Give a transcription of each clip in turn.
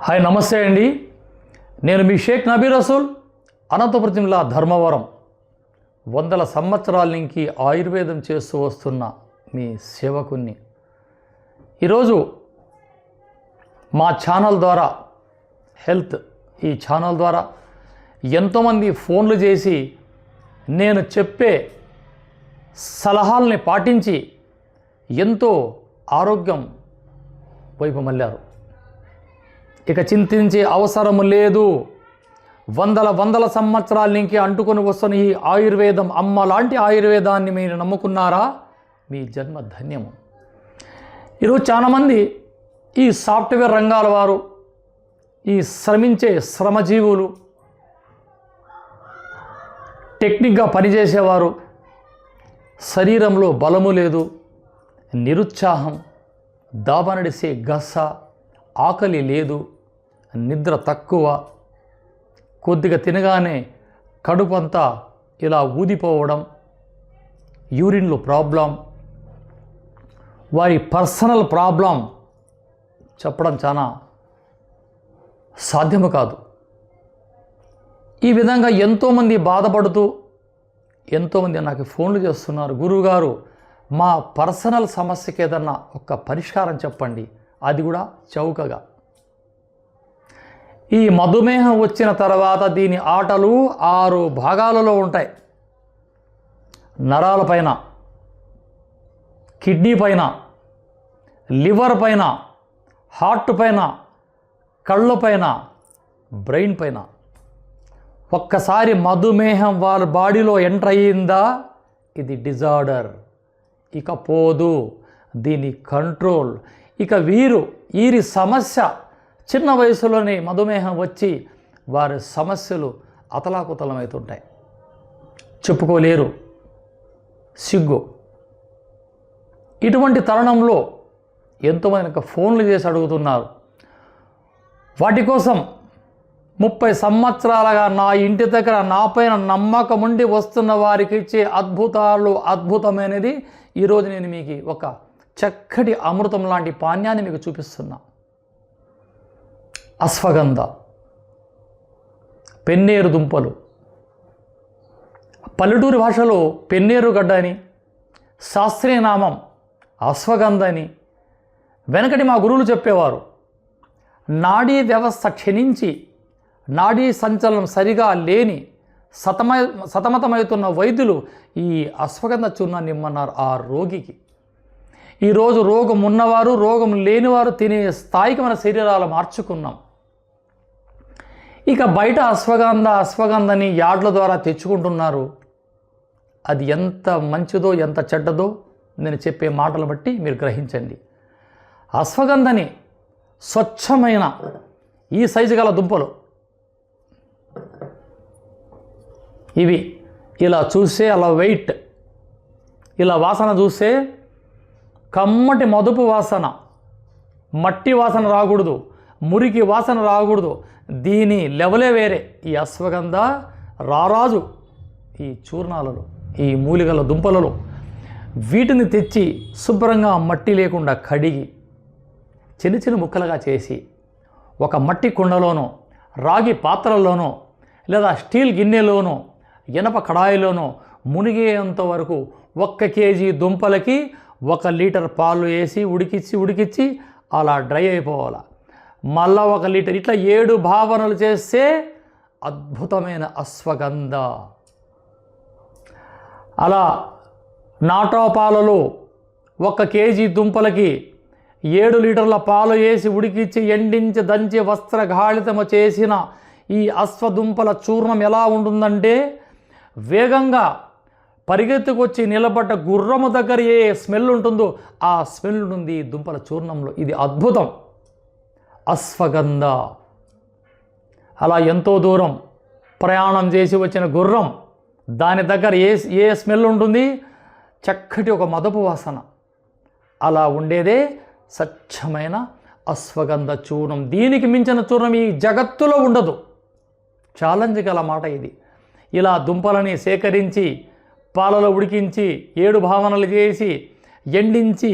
Hi నమస్తే అండి. నేను మీ షేక్ నబీ రసూల్, అనంతపురం జిల్లా ధర్మవరం. వందల సంవత్సరాల నుంచి ఆయుర్వేదం చేస్తూ వస్తున్న మీ సేవకుని. ఈరోజు మా ఛానల్ ద్వారా ఈ ఛానల్ ద్వారా ఎంతోమంది ఫోన్లు చేసి నేను చెప్పే సలహాలని పాటించి ఎంతో ఆరోగ్యం వైపు మళ్ళారు. ఇక చింతించే అవసరం లేదు. వందల సంవత్సరాల నుంచి అంటుకొని వస్తున్న ఈ ఆయుర్వేదం, అమ్మ లాంటి ఆయుర్వేదాన్ని మీరు నమ్ముకున్నారా? మీ జన్మ ధన్యము. ఈరోజు చాలామంది ఈ సాఫ్ట్వేర్ రంగాల వారు, ఈ శ్రమించే శ్రమజీవులు, టెక్నిక్గా పనిచేసేవారు, శరీరంలో బలము లేదు, నిరుత్సాహం, దాబనడిసే గస, ఆకలి లేదు, నిద్ర తక్కువ, కొద్దిగా తినగానే కడుపంతా ఇలా ఊదిపోవడం, యూరిన్లో ప్రాబ్లం, వారి పర్సనల్ ప్రాబ్లం చెప్పడం చాలా సాధ్యము కాదు. ఈ విధంగా ఎంతోమంది బాధపడుతూ ఎంతోమంది నాకు ఫోన్లు చేస్తున్నారు. గురువుగారు, మా పర్సనల్ సమస్యకి ఏదన్నా ఒక పరిష్కారం చెప్పండి, అది కూడా చౌకగా. ఈ మధుమేహం వచ్చిన తర్వాత దీని ఆటలు 6 భాగాలలో ఉంటాయి. నరాల పైన, కిడ్నీ పైన, లివర్ పైన, హార్ట్ పైన, కళ్ళ పైన, బ్రెయిన్ పైన. ఒక్కసారి మధుమేహం వాళ్ళ బాడీలో ఎంటర్ అయ్యిందా, ఇది డిజార్డర్, ఇక పోదు. దీని కంట్రోల్. ఇక వీరి సమస్య చిన్న వయసులోనే మధుమేహం వచ్చి వారి సమస్యలు అతలాకుతలమవుతుంటాయి. చెప్పుకోలేరు, సిగ్గు. ఇటువంటి తరుణంలో ఎంతోమంది ఫోన్లు చేసి అడుగుతున్నారు. వాటి కోసం 30 సంవత్సరాలుగా నా ఇంటి దగ్గర నా పైన నమ్మకం ఉండి వస్తున్న వారికి ఇచ్చే అద్భుతమైనది ఈరోజు నేను మీకు ఒక చక్కటి అమృతం లాంటి పానీయాన్ని మీకు చూపిస్తున్నా. అశ్వగంధ, పెన్నేరు దుంపలు, పల్లెటూరి భాషలో పెన్నేరు గడ్డ అని, శాస్త్రీయ నామం అశ్వగంధ అని. వెనకటి మా గురువులు చెప్పేవారు, నాడీ వ్యవస్థ క్షీణించి నాడీ సంచలనం సరిగా లేని సతమతమవుతున్న వైద్యులు ఈ అశ్వగంధ చూర్ణాన్ని ఇమ్మన్నారు ఆ రోగికి. ఈరోజు రోగం ఉన్నవారు, రోగం లేనివారు తినే స్థాయికి మన శరీరాలు మార్చుకున్నాం. ఇక బయట అశ్వగంధని యార్డ్ల ద్వారా తెచ్చుకుంటున్నారు. అది ఎంత మంచిదో ఎంత చెడ్డదో నేను చెప్పే మాటలు బట్టి మీరు గ్రహించండి. అశ్వగంధని స్వచ్ఛమైన ఈ సైజు గల దుంపలు ఇవి ఇలా చూస్తే అలా వెయిట్, ఇలా వాసన చూస్తే కమ్మటి మదుపు వాసన, మట్టి వాసన రాకూడదు, మురికి వాసన రాకూడదు. దీని లెవలే వేరే. ఈ అశ్వగంధ రారాజు ఈ చూర్ణాలలో, ఈ మూలికల దుంపలలో. వీటిని తెచ్చి శుభ్రంగా మట్టి లేకుండా కడిగి చిన్న ముక్కలుగా చేసి ఒక మట్టి కుండలోనో, రాగి పాత్రలోనో, లేదా స్టీల్ గిన్నెలోనో, ఇనప కడాయిలోనో మునిగేంత వరకు 1 కేజీ దుంపలకి 1 లీటర్ పాలు వేసి ఉడికిచ్చి అలా డ్రై అయిపోవాలి. మళ్ళా 1 లీటర్, ఇట్లా 7 భావనలు చేస్తే అద్భుతమైన అశ్వగంధ. అలా నాటో పాలలో 1 కేజీ దుంపలకి 7 లీటర్ల పాలు వేసి ఉడికిచ్చి ఎండించి దంచి వస్త్రగాళితము చేసిన ఈ అశ్వదుంపల చూర్ణం ఎలా ఉంటుందంటే, వేగంగా పరిగెత్తుకొచ్చి నిలబడ్డ గుర్రము దగ్గర ఏ స్మెల్ ఉంటుందో ఆ స్మెల్ ఉంటుంది ఈ దుంపల చూర్ణంలో. ఇది అద్భుతం, అశ్వగంధ. అలా ఎంతో దూరం ప్రయాణం చేసి వచ్చిన గుర్రం, దాని దగ్గర ఏ స్మెల్ ఉంటుంది? చక్కటి ఒక మదపు వాసన. అలా ఉండేదే స్వచ్ఛమైన అశ్వగంధ చూర్ణం. దీనికి మించిన చూర్ణం ఈ జగత్తులో ఉండదు. ఛాలెంజ్ గల మాట ఇది. ఇలా దుంపలని సేకరించి పాలలో ఉడికించి 7 భావనలు చేసి ఎండించి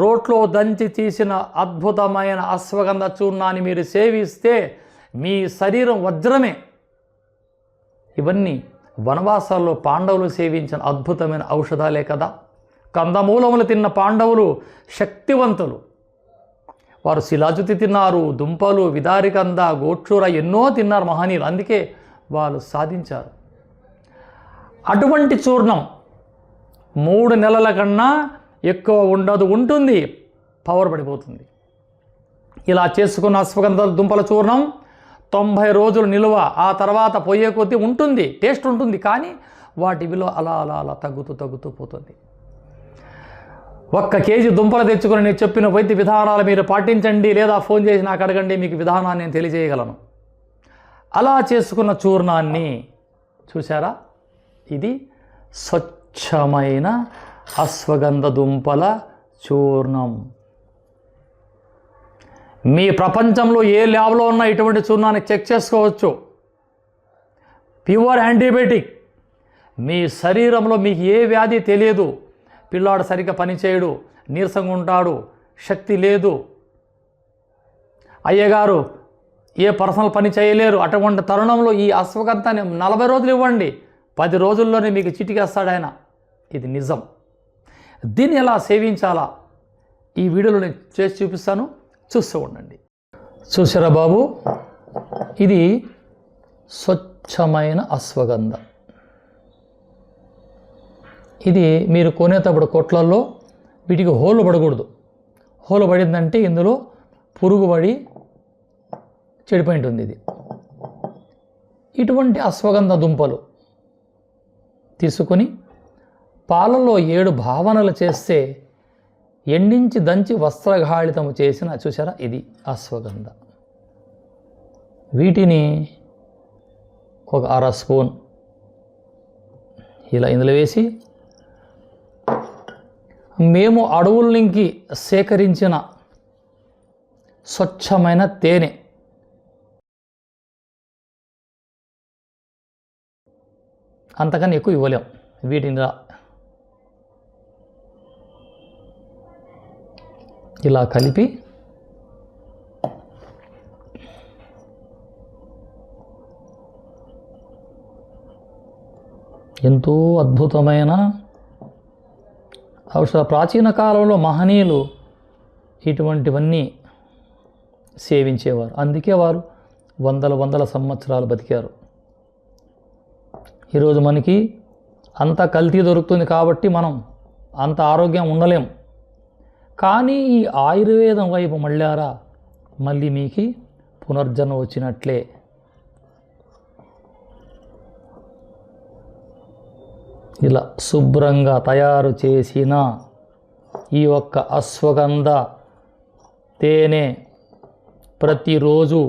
రోట్లో దంచి తీసిన అద్భుతమైన అశ్వగంధ చూర్ణాన్ని మీరు సేవిస్తే మీ శరీరం వజ్రమే. ఇవన్నీ వనవాసాల్లో పాండవులు సేవించిన అద్భుతమైన ఔషధాలే కదా. కందమూలములు తిన్న పాండవులు శక్తివంతులు. వారు శిలాజుతి తిన్నారు, దుంపలు, విదారికంద, గోక్షూర ఎన్నో తిన్నారు మహనీయులు. అందుకే వాళ్ళు సాధించారు. అటువంటి చూర్ణం 3 నెలల కన్నా ఎక్కువ ఉంటుంది, పవర్ పడిపోతుంది. ఇలా చేసుకున్న అశ్వగంధ దుంపల చూర్ణం 90 రోజులు నిలువ, ఆ తర్వాత పోయే కొద్దీ ఉంటుంది, టేస్ట్ ఉంటుంది, కానీ వాటి విలువ అలా అలా అలా తగ్గుతూ పోతుంది. 1 కేజీ దుంపలు తెచ్చుకొని నేను చెప్పిన వైద్య విధానాలు మీరు పాటించండి, లేదా ఫోన్ చేసి నాకు అడగండి, మీకు విధానాన్ని నేను తెలియజేయగలను. అలా చేసుకున్న చూర్ణాన్ని చూసారా, ఇది స్వచ్ఛమైన అశ్వగంధ దుంపల చూర్ణం. మీ ప్రపంచంలో ఏ ల్యాబ్లో ఉన్న ఇటువంటి చూర్ణాన్ని చెక్ చేసుకోవచ్చు. Pure antibiotic. మీ శరీరంలో మీకు ఏ వ్యాధి తెలియదు, పిల్లాడు సరిగ్గా పనిచేయడు, నీరసంగా ఉంటాడు, శక్తి లేదు, అయ్యగారు ఏ పర్సనల్ పని చేయలేరు, అటువంటి తరుణంలో ఈ అశ్వగంధాన్ని 40 రోజులు ఇవ్వండి, 10 రోజుల్లోనే మీకు చిటికేస్తాడు ఆయన. ఇది నిజం. దీన్ని ఎలా సేవించాలా ఈ వీడియోలో నేను చేసి చూపిస్తాను, చూస్తూ ఉండండి. చూసారా బాబు, ఇది స్వచ్ఛమైన అశ్వగంధ. ఇది మీరు కొనేటప్పుడు కొట్లల్లో వీటికి హోలు పడకూడదు. హోలు పడిందంటే ఇందులో పురుగు పడి చెడిపోయి ఉంటుంది. ఇది ఇటువంటి అశ్వగంధ దుంపలు తీసుకొని పాలలో 7 భావనలు చేస్తే ఎండించి దంచి వస్త్రఘాళితము చేసిన చూసారా, ఇది అశ్వగంధ. వీటిని ఒక 1/2 స్పూన్ ఇలా ఇందులో వేసి, మేము అడవుల నుంచి సేకరించిన స్వచ్ఛమైన తేనె, అంతకన్నా ఎక్కువ ఇవ్వలేం, వీటిని ఇలా కలిపి ఎంతో అద్భుతమైన ఔషధ. ప్రాచీన కాలంలో మహనీయులు ఇటువంటివన్నీ సేవించేవారు, అందుకే వారు వందల సంవత్సరాలు బతికారు. ఈరోజు మనకి అంత కల్తీ దొరుకుతుంది కాబట్టి మనం అంత ఆరోగ్యం ఉండలేం. కానీ ఈ ఆయుర్వేదం వైపు మళ్ళారా, మళ్ళీ మీకు పునర్జన్మ వచ్చినట్లే. ఇలా శుభ్రంగా తయారు చేసిన ఈ ఒక్క అశ్వగంధ తేనె ప్రతిరోజు,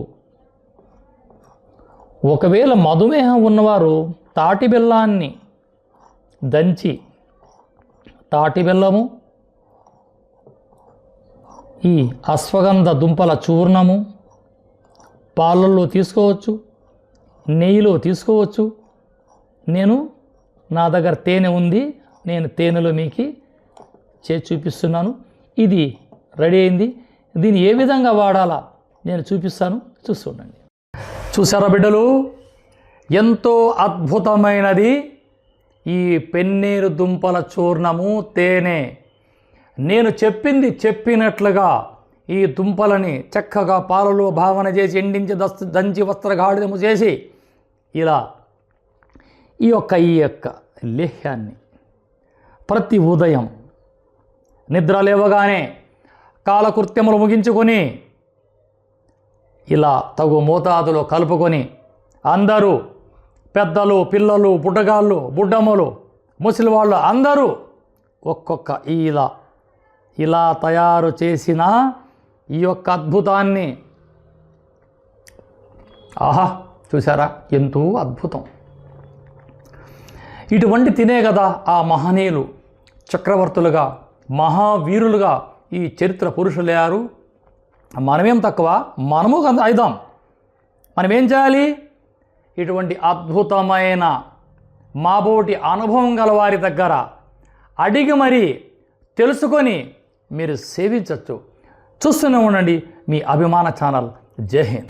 ఒకవేళ మధుమేహం ఉన్నవారు తాటి బెల్లాన్ని దంచి, తాటి బెల్లము, ఈ అశ్వగంధ దుంపల చూర్ణము పాలల్లో తీసుకోవచ్చు, నెయ్యిలో తీసుకోవచ్చు. నా దగ్గర తేనె ఉంది, నేను తేనెలో మీకు చేసి చూపిస్తున్నాను. ఇది రెడీ అయింది. దీన్ని ఏ విధంగా వాడాలా నేను చూపిస్తాను, చూస్తుండండి. చూసారా బిడ్డలు, ఎంతో అద్భుతమైనది ఈ పెన్నేరు దుంపల చూర్ణము తేనె. నేను చెప్పింది చెప్పినట్లుగా ఈ దుంపలని చక్కగా పాలలో భావన చేసి, ఎండించి దంచి వస్త్రగాడిదము చేసి, ఇలా ఈ యొక్క లేహ్యాన్ని ప్రతి ఉదయం నిద్ర లేవగానే కాలకృత్యములు ముగించుకొని ఇలా తగు మోతాదులో కలుపుకొని అందరూ, పెద్దలు, పిల్లలు, బుడ్డగాళ్ళు, బుడ్డమ్మలు, ముసలివాళ్ళు అందరూ ఒక్కొక్క ఇలా తయారు చేసిన ఈ యొక్క అద్భుతాన్ని, ఆహా చూసారా, ఎంతో అద్భుతం. ఇటువంటి తినే కదా ఆ మహనీయులు చక్రవర్తులుగా, మహావీరులుగా ఈ చరిత్ర పురుషులయ్యారు. మనమేం తక్కువ, మనము అయిదాం. మనమేం చేయాలి, ఇటువంటి అద్భుతమైన మాబోటి అనుభవం గల వారి దగ్గర అడిగి మరీ తెలుసుకొని మీరు సేవించవచ్చు. చూస్తూనే ఉండండి మీ అభిమాన ఛానల్. జై హింద్.